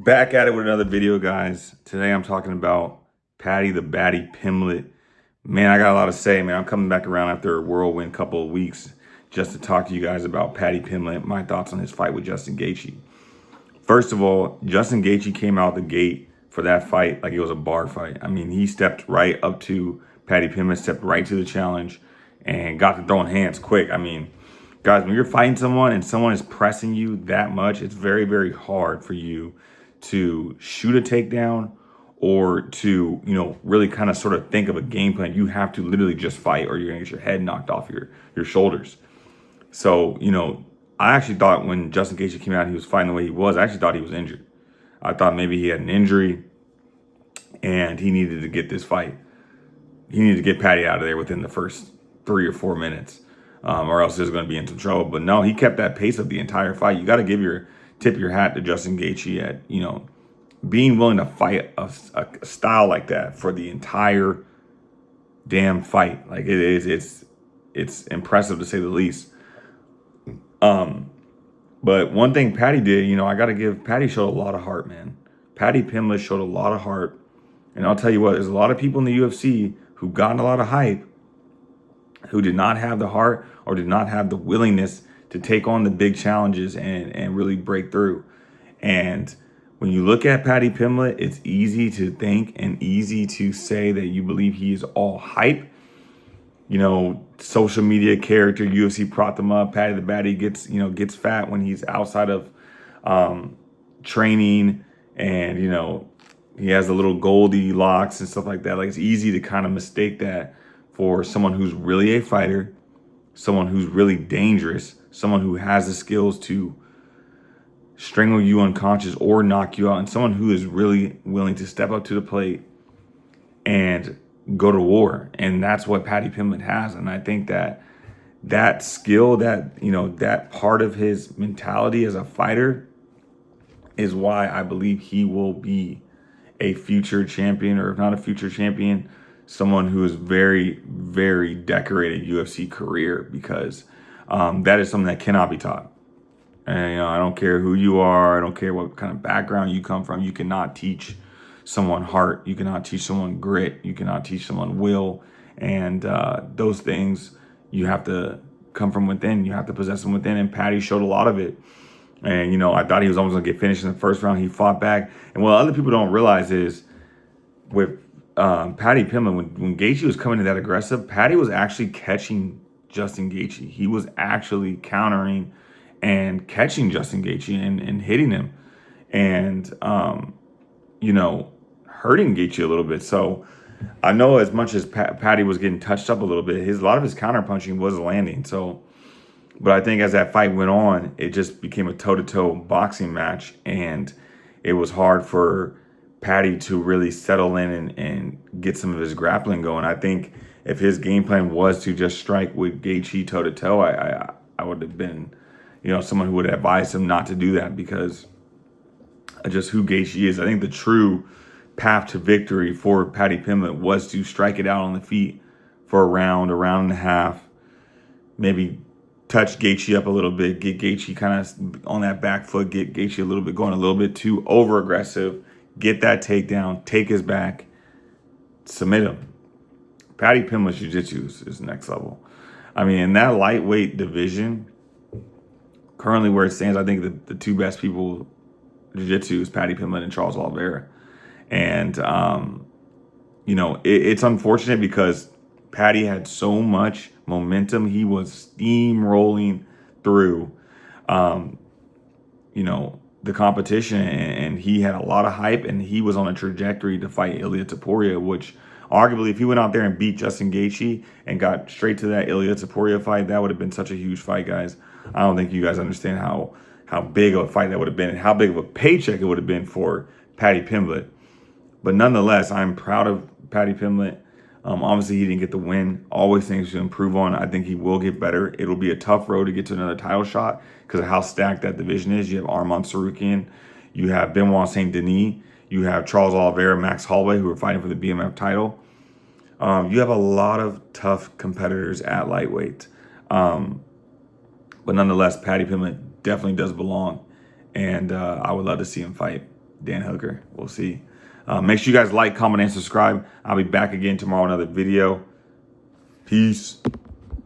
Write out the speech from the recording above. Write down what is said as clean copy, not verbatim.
Back at it with another video, guys. Today I'm talking about Paddy the Baddy Pimblett. Man, I got a lot to say, man. I'm coming back around after a whirlwind couple of weeks just to talk to you guys about Paddy Pimblett, my thoughts on his fight with Justin Gaethje. First of all, Justin Gaethje came out the gate for that fight like it was a bar fight. I mean, he stepped right up to Paddy Pimblett, stepped right to the challenge, and got to throwing hands quick. I mean, guys, when you're fighting someone and someone is pressing you that much, it's very, very hard for you to shoot a takedown or to, really kind of sort of think of a game plan. You have to literally just fight or you're gonna get your head knocked off your shoulders. So, I actually thought when Justin Gaethje came out, he was fighting the way he was. I actually thought he was injured. I thought maybe he had an injury and he needed to get this fight. He needed to get Paddy out of there within the first 3 or 4 minutes, or else he was going to be in some trouble. But no, he kept that pace of the entire fight. You got to tip your hat to Justin Gaethje at being willing to fight a style like that for the entire damn fight. Like it's impressive to say the least. But one thing Paddy did, I got to give Paddy showed a lot of heart, man. Paddy Pimblett showed a lot of heart. And I'll tell you what, there's a lot of people in the UFC who got a lot of hype who did not have the heart or did not have the willingness to take on the big challenges and really break through. And when you look at Paddy Pimblett, it's easy to think and easy to say that you believe he is all hype. Social media character, UFC propped him up. Paddy the Baddy gets fat when he's outside of training, and he has the little Goldie locks and stuff like that. Like, it's easy to kind of mistake that for someone who's really a fighter, someone who's really dangerous, someone who has the skills to strangle you unconscious or knock you out, and someone who is really willing to step up to the plate and go to war. And that's what Paddy Pimblett has. And I think that skill, that part of his mentality as a fighter is why I believe he will be a future champion, or if not a future champion, someone who is very, very decorated UFC career, because that is something that cannot be taught. And I don't care who you are, I don't care what kind of background you come from. You cannot teach someone heart. You cannot teach someone grit. You cannot teach someone will. And those things you have to come from within. You have to possess them within. And Paddy showed a lot of it. And, I thought he was almost going to get finished in the first round. He fought back. And what other people don't realize is with Paddy Pimblett, when Gaethje was coming in that aggressive, Paddy was actually catching Justin Gaethje. He was actually countering and catching Justin Gaethje and hitting him. And, hurting Gaethje a little bit. So I know as much as Paddy was getting touched up a little bit, a lot of his counter punching was landing. So, but I think as that fight went on, it just became a toe-to-toe boxing match, and it was hard for Paddy to really settle in and get some of his grappling going. I think if his game plan was to just strike with Gaethje toe-to-toe, I would have been, someone who would advise him not to do that, because of just who Gaethje is. I think the true path to victory for Paddy Pimblett was to strike it out on the feet for a round and a half, maybe touch Gaethje up a little bit, get Gaethje kind of on that back foot, get Gaethje a little bit going a little bit too over aggressive, get that takedown, take his back, submit him. Paddy Pimblett's jiu-jitsu is next level. I mean, in that lightweight division, currently where it stands, I think the two best people jiu-jitsu is Paddy Pimblett and Charles Oliveira. And, it's unfortunate because Paddy had so much momentum. He was steamrolling through, the competition, and he had a lot of hype, and he was on a trajectory to fight Ilia Topuria, which arguably, if he went out there and beat Justin Gaethje and got straight to that Ilia Topuria fight, that would have been such a huge fight, guys. I don't think you guys understand how big of a fight that would have been and how big of a paycheck it would have been for Paddy Pimblett. But nonetheless, I'm proud of Paddy Pimblett. Obviously, he didn't get the win. Always things to improve on. I think he will get better. It'll be a tough road to get to another title shot because of how stacked that division is. You have Arman Tsarukyan. You have Benoit Saint Denis. You have Charles Oliveira, Max Holloway, who are fighting for the BMF title. You have a lot of tough competitors at lightweight. But nonetheless, Paddy Pimblett definitely does belong. And I would love to see him fight. Dan Hooker. We'll see. Make sure you guys like, comment, and subscribe. I'll be back again tomorrow, another video. Peace.